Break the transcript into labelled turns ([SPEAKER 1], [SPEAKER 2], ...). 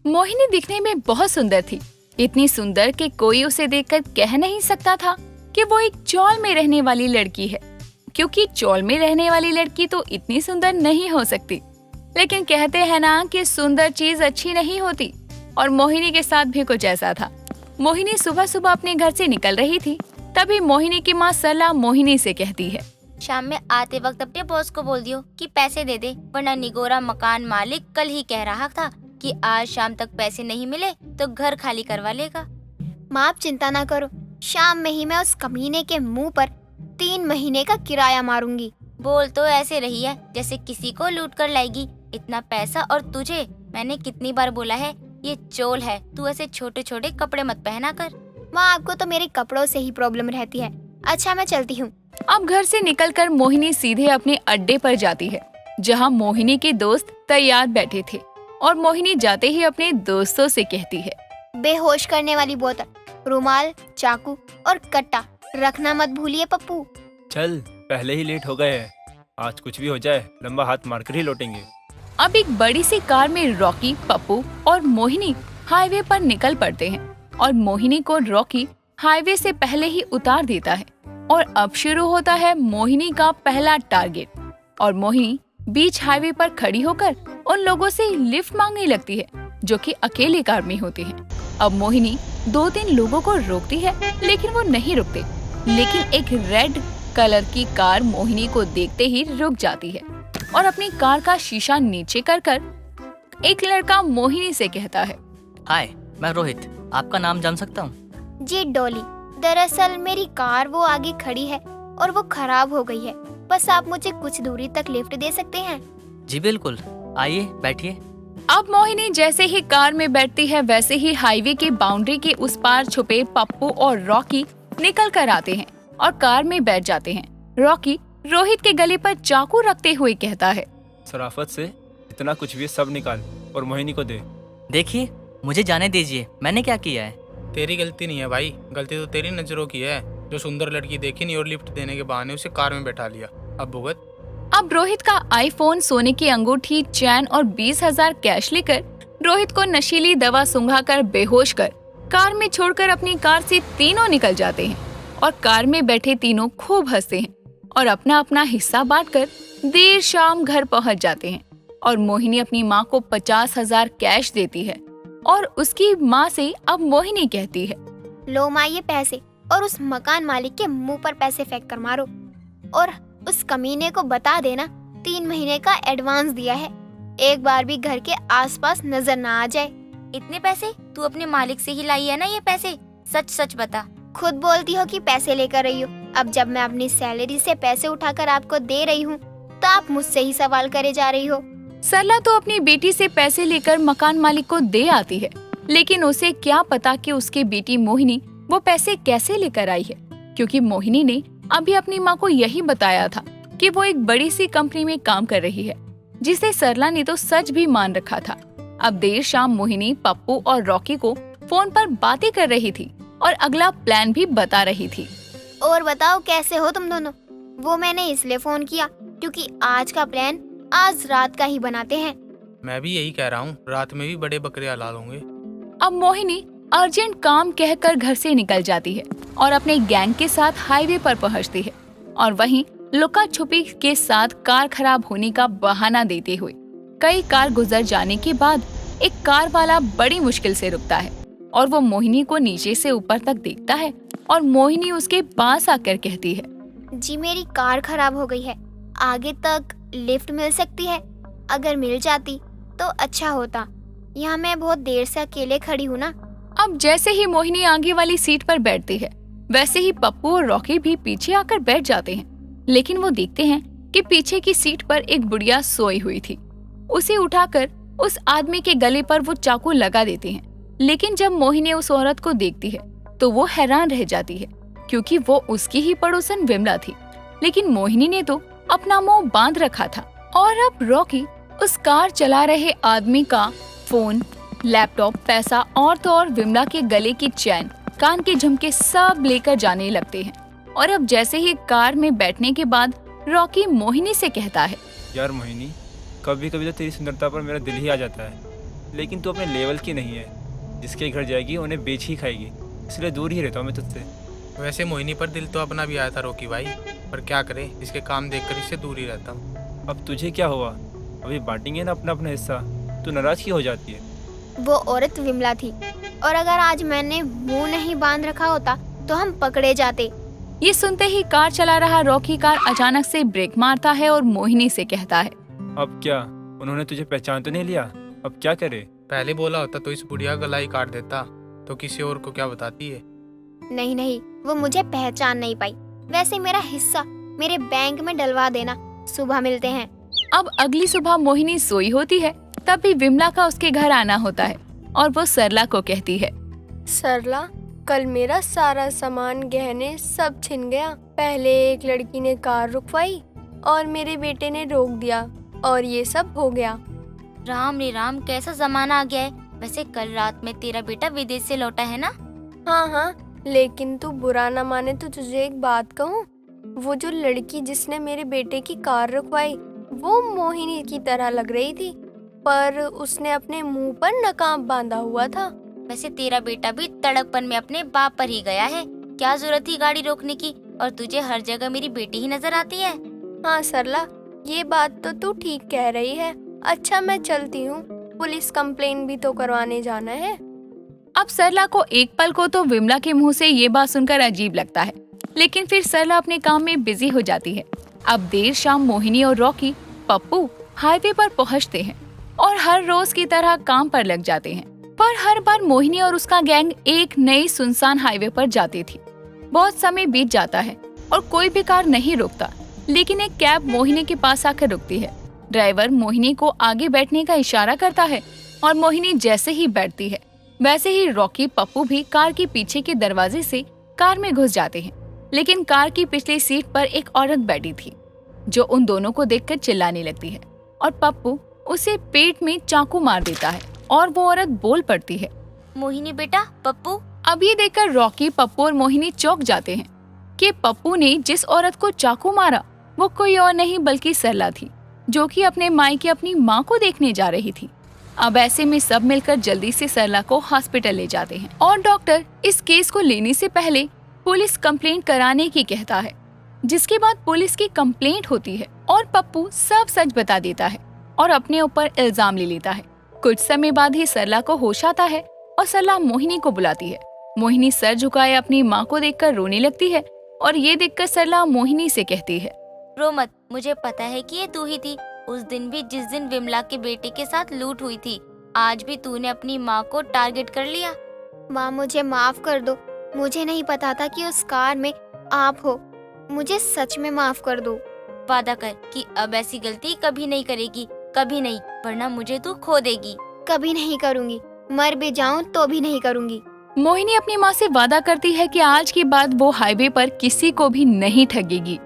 [SPEAKER 1] मोहिनी दिखने में बहुत सुंदर थी, इतनी सुंदर कि कोई उसे देखकर कह नहीं सकता था कि वो एक चौल में रहने वाली लड़की है, क्योंकि चौल में रहने वाली लड़की तो इतनी सुंदर नहीं हो सकती। लेकिन कहते हैं ना कि सुंदर चीज अच्छी नहीं होती, और मोहिनी के साथ भी कुछ ऐसा था। मोहिनी सुबह सुबह अपने घर से निकल रही थी, तभी मोहिनी की माँ सरला मोहिनी से कहती है,
[SPEAKER 2] शाम में आते वक्त अपने बॉस को बोल दियो कि पैसे दे दे, वरना निगोरा मकान मालिक कल ही कह रहा था कि आज शाम तक पैसे नहीं मिले तो घर खाली करवा लेगा।
[SPEAKER 3] माँ आप चिंता ना करो, शाम में ही मैं उस कमीने के मुंह पर 3 महीने का किराया मारूंगी।
[SPEAKER 2] बोल तो ऐसे रही है जैसे किसी को लूट कर लाएगी। इतना पैसा और तुझे, मैंने कितनी बार बोला है ये चोल है, तू ऐसे छोटे छोटे कपड़े मत पहना कर।
[SPEAKER 3] माँ आपको तो मेरे कपड़ों से ही प्रॉब्लम रहती है। अच्छा मैं चलती हूँ।
[SPEAKER 1] अब घर से निकलकर मोहिनी सीधे अपने अड्डे पर जाती है, जहाँ मोहिनी के दोस्त तैयार बैठे थे, और मोहिनी जाते ही अपने दोस्तों से कहती है,
[SPEAKER 3] बेहोश करने वाली बोतल, रुमाल, चाकू और कट्टा रखना मत भूलिए पप्पू।
[SPEAKER 4] चल, पहले ही लेट हो गए हैं। आज कुछ भी हो जाए लंबा हाथ मारकर ही लौटेंगे।
[SPEAKER 1] अब एक बड़ी सी कार में रॉकी, पप्पू और मोहिनी हाईवे पर निकल पड़ते हैं, और मोहिनी को रॉकी हाईवे से पहले ही उतार देता है। और अब शुरू होता है मोहिनी का पहला टारगेट, और मोहिनी बीच हाईवे पर खड़ी होकर उन लोगों से लिफ्ट मांगने लगती है जो कि अकेले कार में होते हैं। अब मोहिनी 2-3 लोगों को रोकती है, लेकिन वो नहीं रुकते। लेकिन एक रेड कलर की कार मोहिनी को देखते ही रुक जाती है, और अपनी कार का शीशा नीचे कर एक लड़का मोहिनी से कहता है,
[SPEAKER 5] हाय, मैं रोहित, आपका नाम जान सकता हूँ?
[SPEAKER 3] जी डॉली, दरअसल मेरी कार वो आगे खड़ी है और वो खराब हो गई है। बस आप मुझे कुछ दूरी तक लिफ्ट दे सकते हैं?
[SPEAKER 5] जी बिल्कुल, आइए बैठिए।
[SPEAKER 1] अब मोहिनी जैसे ही कार में बैठती है, वैसे ही हाईवे की बाउंड्री के उस पार छुपे पप्पू और रॉकी निकल कर आते हैं और कार में बैठ जाते हैं। रॉकी रोहित के गले पर चाकू रखते हुए कहता है,
[SPEAKER 4] शराफत से इतना कुछ भी सब निकाल और मोहिनी को दे।
[SPEAKER 5] देखिए, मुझे जाने दीजिए, मैंने क्या किया है?
[SPEAKER 6] तेरी गलती नहीं है भाई, गलती तो तेरी नजरों की है। जो सुंदर लड़की देखी नहीं और लिफ्ट देने के बहाने उसे कार में बैठा लिया। अब भुगत।
[SPEAKER 1] अब रोहित का आईफोन, सोने की अंगूठी, चैन और 20,000 कैश लेकर रोहित को नशीली दवा सुंघाकर बेहोश कर कार में छोड़कर अपनी कार से तीनों निकल जाते हैं, और कार में बैठे तीनों खूब हंसते हैं और अपना अपना हिस्सा बांटकर देर शाम घर पहुंच जाते हैं। और मोहिनी अपनी माँ को 50,000 कैश देती है, और उसकी माँ से अब मोहिनी कहती है,
[SPEAKER 3] लो माँ ये पैसे, और उस मकान मालिक के मुंह पर पैसे फेंक कर मारो, और उस कमीने को बता देना 3 महीने का एडवांस दिया है, एक बार भी घर के आसपास नजर ना आ जाए।
[SPEAKER 2] इतने पैसे तू अपने मालिक से ही लाई है ना? ये पैसे सच सच बता।
[SPEAKER 3] खुद बोलती हो कि पैसे लेकर रही हो, अब जब मैं अपनी सैलरी से पैसे उठाकर आपको दे रही हूँ तो आप मुझसे ही सवाल करे जा रही हो।
[SPEAKER 1] सरला तो अपनी बेटी से पैसे लेकर मकान मालिक को दे आती है, लेकिन उसे क्या पता कि उसकी बेटी मोहिनी वो पैसे कैसे लेकर आई है, क्योंकि मोहिनी ने अभी अपनी माँ को यही बताया था कि वो एक बड़ी सी कंपनी में काम कर रही है, जिसे सरला ने तो सच भी मान रखा था। अब देर शाम मोहिनी पप्पू और रॉकी को फोन पर बातें कर रही थी और अगला प्लान भी बता रही थी।
[SPEAKER 3] और बताओ कैसे हो तुम दोनों? वो मैंने इसलिए फोन किया क्योंकि आज का प्लान आज रात का ही बनाते हैं।
[SPEAKER 6] मैं भी यही कह रहा हूँ, रात में भी बड़े बकरे हलाल होंगे।
[SPEAKER 1] अब मोहिनी अर्जेंट काम कहकर घर से निकल जाती है और अपने गैंग के साथ हाईवे पर पहुंचती है, और वहीं लुका छुपी के साथ कार खराब होने का बहाना देते हुए कई कार गुजर जाने के बाद एक कार वाला बड़ी मुश्किल से रुकता है, और वो मोहिनी को नीचे से ऊपर तक देखता है, और मोहिनी उसके पास आकर कहती है,
[SPEAKER 3] जी मेरी कार खराब हो गई है, आगे तक लिफ्ट मिल सकती है? अगर मिल जाती तो अच्छा होता, यहाँ मैं बहुत देर से अकेले खड़ी हूँ ना।
[SPEAKER 1] अब जैसे ही मोहिनी आगे वाली सीट पर बैठती है, वैसे ही पप्पू और रॉकी भी पीछे आकर बैठ जाते हैं, लेकिन वो देखते हैं कि पीछे की सीट पर एक बुढ़िया सोई हुई थी। उसे उठाकर उस आदमी के गले पर वो चाकू लगा देते हैं, लेकिन जब मोहिनी उस औरत को देखती है तो वो हैरान रह जाती है, क्योंकि वो उसकी ही पड़ोसन विमला थी, लेकिन मोहिनी ने तो अपना मुंह बांध रखा था। और अब रॉकी उस कार चला रहे आदमी का फोन, लैपटॉप, पैसा और तो और विमला के गले की चैन, कान के झुमके सब लेकर जाने लगते हैं। और अब जैसे ही कार में बैठने के बाद रॉकी मोहिनी से कहता है,
[SPEAKER 4] यार मोहिनी, कभी कभी तो तेरी सुंदरता पर मेरा दिल ही आ जाता है। लेकिन तू अपने लेवल की नहीं है। जिसके घर जाएगी उन्हें बेच ही खाएगी, इसलिए दूर ही रहता हूँ मैं तुझसे।
[SPEAKER 6] वैसे मोहिनी पर दिल तो अपना भी आया था रॉकी भाई, पर क्या करे, इसके काम देखकर इससे दूर ही रहता हूँ।
[SPEAKER 4] अब तुझे क्या हुआ? अभी बांटेंगे ना अपना अपना हिस्सा, तू नाराज क्यों हो जाती है?
[SPEAKER 3] वो औरत विमला थी, और अगर आज मैंने मुंह नहीं बांध रखा होता तो हम पकड़े जाते।
[SPEAKER 1] ये सुनते ही कार चला रहा रॉकी कार अचानक से ब्रेक मारता है और मोहिनी से कहता है,
[SPEAKER 4] अब क्या? उन्होंने तुझे पहचान तो नहीं लिया? अब क्या करे?
[SPEAKER 6] पहले बोला होता तो इस बुढ़िया गला ही काट देता, तो किसी और को क्या बताती है।
[SPEAKER 3] नहीं नहीं, वो मुझे पहचान नहीं पाई। वैसे मेरा हिस्सा मेरे बैंक में डलवा देना, सुबह मिलते हैं।
[SPEAKER 1] अब अगली सुबह मोहिनी सोई होती है, तब भी विमला का उसके घर आना होता है और वो सरला को कहती है,
[SPEAKER 7] सरला, कल मेरा सारा सामान गहने सब छिन गया। पहले एक लड़की ने कार रुकवाई और मेरे बेटे ने रोक दिया और ये सब हो गया।
[SPEAKER 2] राम रे राम, कैसा जमाना आ गया है। वैसे कल रात में तेरा बेटा विदेश से लौटा है ना?
[SPEAKER 7] हाँ, लेकिन तू बुरा ना माने तो तुझे एक बात कहूँ, वो जो लड़की जिसने मेरे बेटे की कार रुकवाई वो मोहिनी की तरह लग रही थी, पर उसने अपने मुंह पर नकाब बांधा हुआ था।
[SPEAKER 2] वैसे तेरा बेटा भी तड़कपन में अपने बाप पर ही गया है। क्या जरूरत थी गाड़ी रोकने की, और तुझे हर जगह मेरी बेटी ही नजर आती है।
[SPEAKER 7] हाँ सरला, ये बात तो तू ठीक कह रही है। अच्छा, मैं चलती हूँ, पुलिस कंप्लेन भी तो करवाने जाना है।
[SPEAKER 1] अब सरला को एक पल को तो विमला के मुंह से ये बात सुनकर अजीब लगता है, लेकिन फिर सरला अपने काम में बिजी हो जाती है। अब देर शाम मोहिनी और रॉकी पप्पू हाईवे पर पहुंचते हैं और हर रोज की तरह काम पर लग जाते हैं। पर हर बार मोहिनी और उसका गैंग एक नई सुनसान हाईवे पर जाती थी। बहुत समय बीत जाता है और कोई भी कार नहीं रुकता, लेकिन एक कैब मोहिनी के पास आकर रुकती है। ड्राइवर मोहिनी को आगे बैठने का इशारा करता है और मोहिनी जैसे ही बैठती है वैसे ही रॉकी पप्पू भी कार के पीछे के दरवाजे से कार में घुस जाते हैं। लेकिन कार की पिछली सीट पर एक औरत बैठी थी जो उन दोनों को देखकर चिल्लाने लगती है और पप्पू उसे पेट में चाकू मार देता है और वो औरत बोल पड़ती है,
[SPEAKER 2] मोहिनी बेटा, पप्पू।
[SPEAKER 1] अब ये देखकर रॉकी, पप्पू और मोहिनी चौंक जाते हैं कि पप्पू ने जिस औरत को चाकू मारा वो कोई और नहीं बल्कि सरला थी, जो कि अपने मायके अपनी माँ को देखने जा रही थी। अब ऐसे में सब मिलकर जल्दी से सरला को हॉस्पिटल ले जाते हैं और डॉक्टर इस केस को लेने से पहले पुलिस कंप्लेंट कराने की कहता है, जिसके बाद पुलिस की कंप्लेंट होती है और पप्पू सब सच बता देता है और अपने ऊपर इल्जाम ले लेता है। कुछ समय बाद ही सरला को होश आता है और सरला मोहिनी को बुलाती है। मोहिनी सर झुकाए अपनी माँ को देखकर रोने लगती है और ये देखकर सरला मोहिनी से कहती है,
[SPEAKER 2] रो मत, मुझे पता है कि ये तू ही थी। उस दिन भी जिस दिन विमला के बेटे के साथ लूट हुई थी, आज भी तूने अपनी माँ को टारगेट कर लिया।
[SPEAKER 3] माँ, मुझे माफ कर दो। मुझे नहीं पता था कि उस कार में आप हो। मुझे सच में माफ कर दो।
[SPEAKER 2] वादा कर कि अब ऐसी गलती कभी नहीं करेगी, कभी नहीं, वरना मुझे तू खो देगी।
[SPEAKER 3] कभी नहीं करूँगी, मर भी जाऊँ तो भी नहीं करूँगी।
[SPEAKER 1] मोहिनी अपनी माँ से वादा करती है कि आज के बाद वो हाईवे पर किसी को भी नहीं ठगेगी।